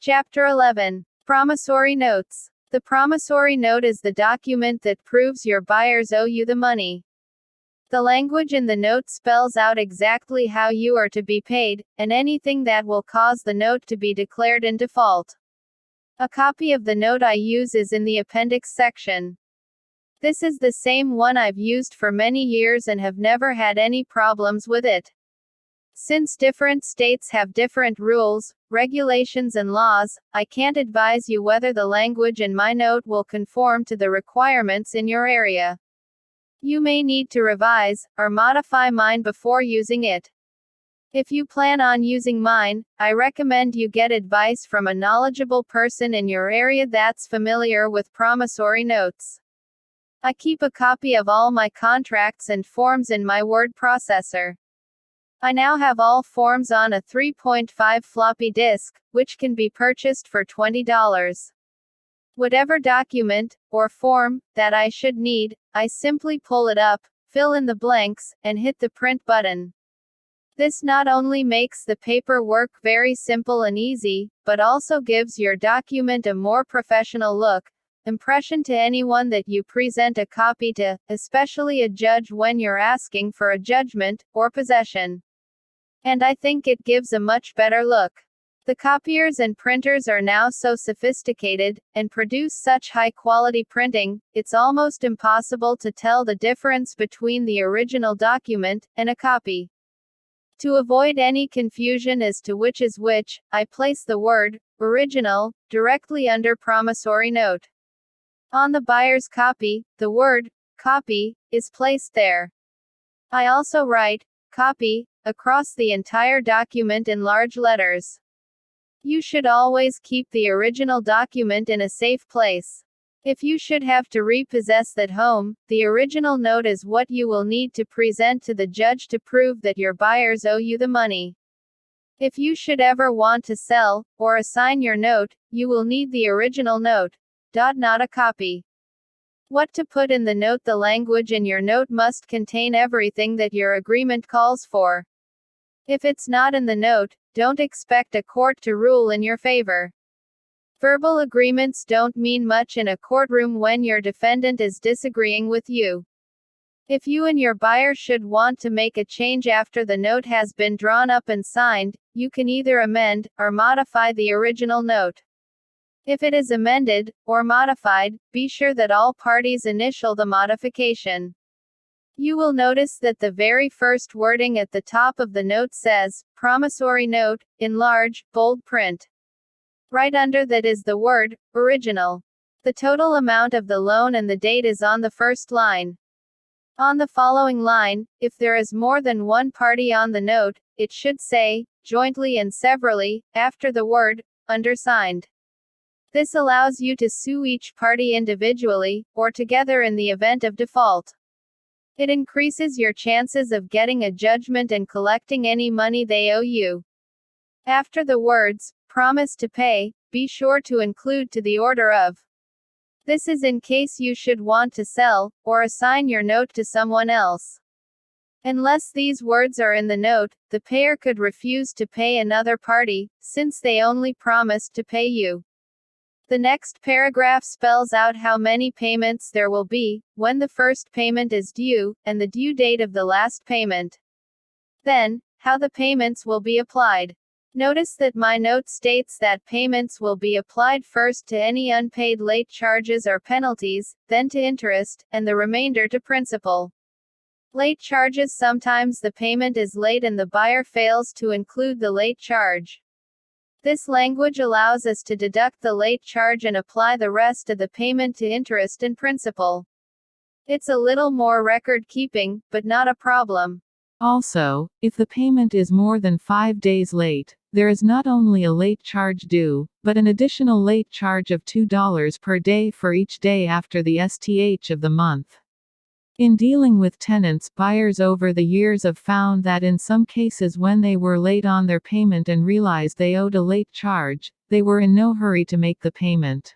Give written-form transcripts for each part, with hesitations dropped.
Chapter 11. Promissory Notes. The promissory note is the document that proves your buyers owe you the money. The language in the note spells out exactly how you are to be paid, and anything that will cause the note to be declared in default. A copy of the note I use is in the appendix section. This is the same one I've used for many years and have never had any problems with it. Since different states have different rules, regulations and laws, I can't advise you whether the language in my note will conform to the requirements in your area. You may need to revise or modify mine before using it. If you plan on using mine, I recommend you get advice from a knowledgeable person in your area that's familiar with promissory notes. I keep a copy of all my contracts and forms in my word processor. I now have all forms on a 3.5 floppy disk, which can be purchased for $20. Whatever document, or form, that I should need, I simply pull it up, fill in the blanks, and hit the print button. This not only makes the paperwork very simple and easy, but also gives your document a more professional impression to anyone that you present a copy to, especially a judge when you're asking for a judgment, or possession. And I think it gives a much better look. The copiers and printers are now so sophisticated, and produce such high-quality printing, it's almost impossible to tell the difference between the original document and a copy. To avoid any confusion as to which is which, I place the word original directly under promissory note. On the buyer's copy, the word copy is placed there. I also write copy across the entire document in large letters. You should always keep the original document in a safe place. If you should have to repossess that home, the original note is what you will need to present to the judge to prove that your buyers owe you the money. If you should ever want to sell, or assign your note, you will need the original note, not a copy. What to put in the note? The language in your note must contain everything that your agreement calls for. If it's not in the note, don't expect a court to rule in your favor. Verbal agreements don't mean much in a courtroom when your defendant is disagreeing with you. If you and your buyer should want to make a change after the note has been drawn up and signed, you can either amend or modify the original note. If it is amended or modified, be sure that all parties initial the modification. You will notice that the very first wording at the top of the note says, promissory note, in large, bold print. Right under that is the word, original. The total amount of the loan and the date is on the first line. On the following line, if there is more than one party on the note, it should say, jointly and severally, after the word, undersigned. This allows you to sue each party individually, or together in the event of default. It increases your chances of getting a judgment and collecting any money they owe you. After the words, promise to pay, be sure to include to the order of. This is in case you should want to sell, or assign your note to someone else. Unless these words are in the note, the payer could refuse to pay another party, since they only promised to pay you. The next paragraph spells out how many payments there will be, when the first payment is due, and the due date of the last payment. Then, how the payments will be applied. Notice that my note states that payments will be applied first to any unpaid late charges or penalties, then to interest, and the remainder to principal. Late charges. Sometimes the payment is late and the buyer fails to include the late charge. This language allows us to deduct the late charge and apply the rest of the payment to interest and principal. It's a little more record keeping, but not a problem. Also, if the payment is more than 5 days late, there is not only a late charge due, but an additional late charge of $2 per day for each day after the STH of the month. In dealing with tenants, buyers over the years have found that in some cases when they were late on their payment and realized they owed a late charge, they were in no hurry to make the payment.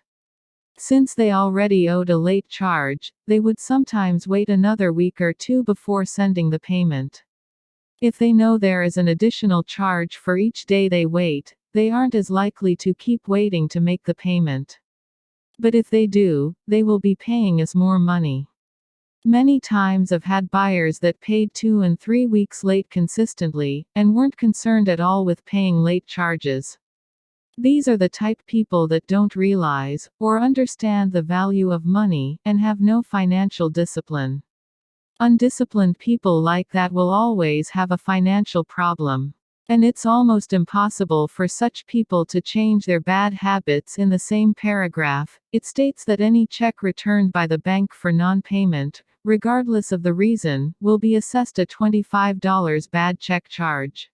Since they already owed a late charge, they would sometimes wait another week or two before sending the payment. If they know there is an additional charge for each day they wait, they aren't as likely to keep waiting to make the payment. But if they do, they will be paying us more money. Many times I've had buyers that paid 2 and 3 weeks late consistently, and weren't concerned at all with paying late charges. These are the type people that don't realize, or understand the value of money, and have no financial discipline. Undisciplined people like that will always have a financial problem. And it's almost impossible for such people to change their bad habits. In the same paragraph, it states that any check returned by the bank for non-payment, regardless of the reason, will be assessed a $25 bad check charge.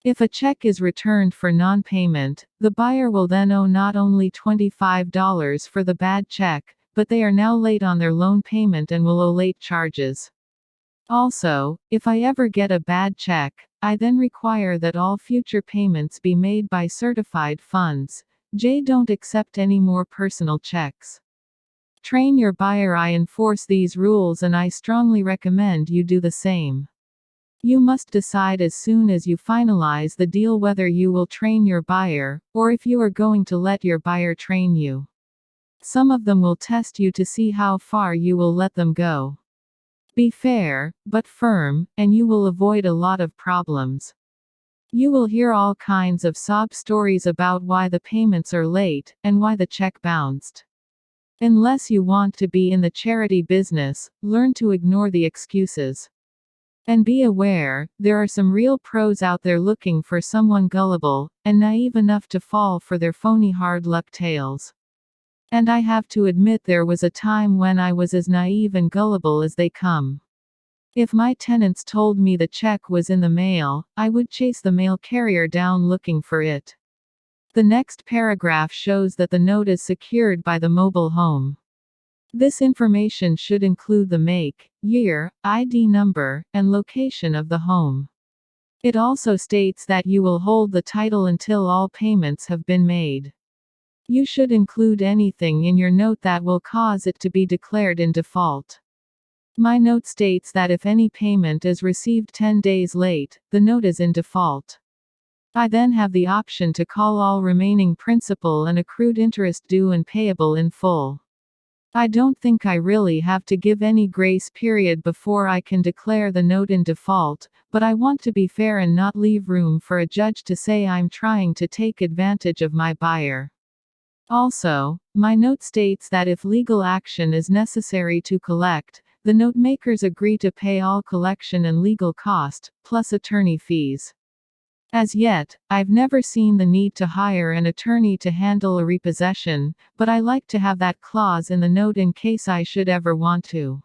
If a check is returned for non-payment, the buyer will then owe not only $25 for the bad check, but they are now late on their loan payment and will owe late charges. Also, if I ever get a bad check, I then require that all future payments be made by certified funds. Don't accept any more personal checks. Train your buyer. I enforce these rules and I strongly recommend you do the same. You must decide as soon as you finalize the deal whether you will train your buyer, or if you are going to let your buyer train you. Some of them will test you to see how far you will let them go. Be fair, but firm, and you will avoid a lot of problems. You will hear all kinds of sob stories about why the payments are late, and why the check bounced. Unless you want to be in the charity business, learn to ignore the excuses. And be aware, there are some real pros out there looking for someone gullible, and naive enough to fall for their phony hard luck tales. And I have to admit there was a time when I was as naive and gullible as they come. If my tenants told me the check was in the mail, I would chase the mail carrier down looking for it. The next paragraph shows that the note is secured by the mobile home. This information should include the make, year, ID number, and location of the home. It also states that you will hold the title until all payments have been made. You should include anything in your note that will cause it to be declared in default. My note states that if any payment is received 10 days late, the note is in default. I then have the option to call all remaining principal and accrued interest due and payable in full. I don't think I really have to give any grace period before I can declare the note in default, but I want to be fair and not leave room for a judge to say I'm trying to take advantage of my buyer. Also, my note states that if legal action is necessary to collect, the note makers agree to pay all collection and legal cost, plus attorney fees. As yet, I've never seen the need to hire an attorney to handle a repossession, but I like to have that clause in the note in case I should ever want to.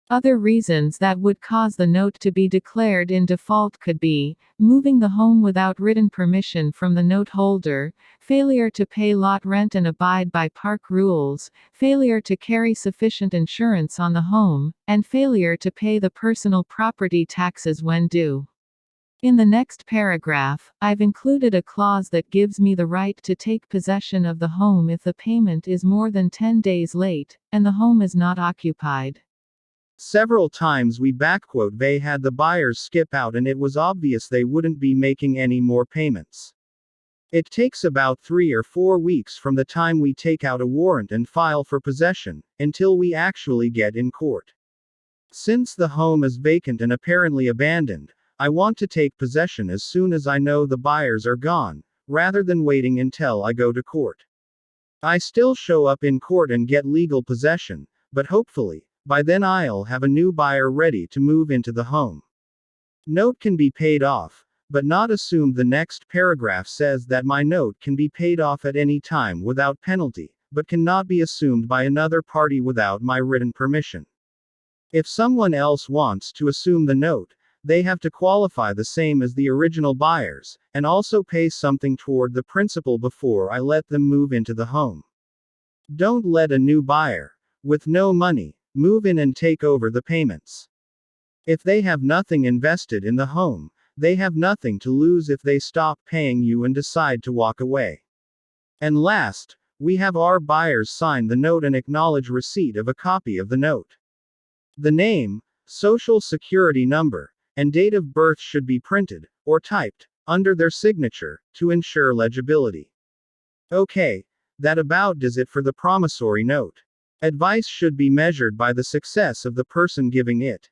Other reasons that would cause the note to be declared in default could be moving the home without written permission from the note holder, failure to pay lot rent and abide by park rules, failure to carry sufficient insurance on the home, and failure to pay the personal property taxes when due. In the next paragraph, I've included a clause that gives me the right to take possession of the home if the payment is more than 10 days late, and the home is not occupied. Several times they had the buyers skip out and it was obvious they wouldn't be making any more payments. It takes about 3 or 4 weeks from the time we take out a warrant and file for possession, until we actually get in court. Since the home is vacant and apparently abandoned, I want to take possession as soon as I know the buyers are gone, rather than waiting until I go to court. I still show up in court and get legal possession, but hopefully, by then I'll have a new buyer ready to move into the home. Note can be paid off, but not assumed. The next paragraph says that my note can be paid off at any time without penalty, but cannot be assumed by another party without my written permission. If someone else wants to assume the note, they have to qualify the same as the original buyers, and also pay something toward the principal before I let them move into the home. Don't let a new buyer, with no money, move in and take over the payments. If they have nothing invested in the home, they have nothing to lose if they stop paying you and decide to walk away. And last, we have our buyers sign the note and acknowledge receipt of a copy of the note. The name, social security number, and date of birth should be printed, or typed, under their signature, to ensure legibility. Okay, that about does it for the promissory note. Advice should be measured by the success of the person giving it.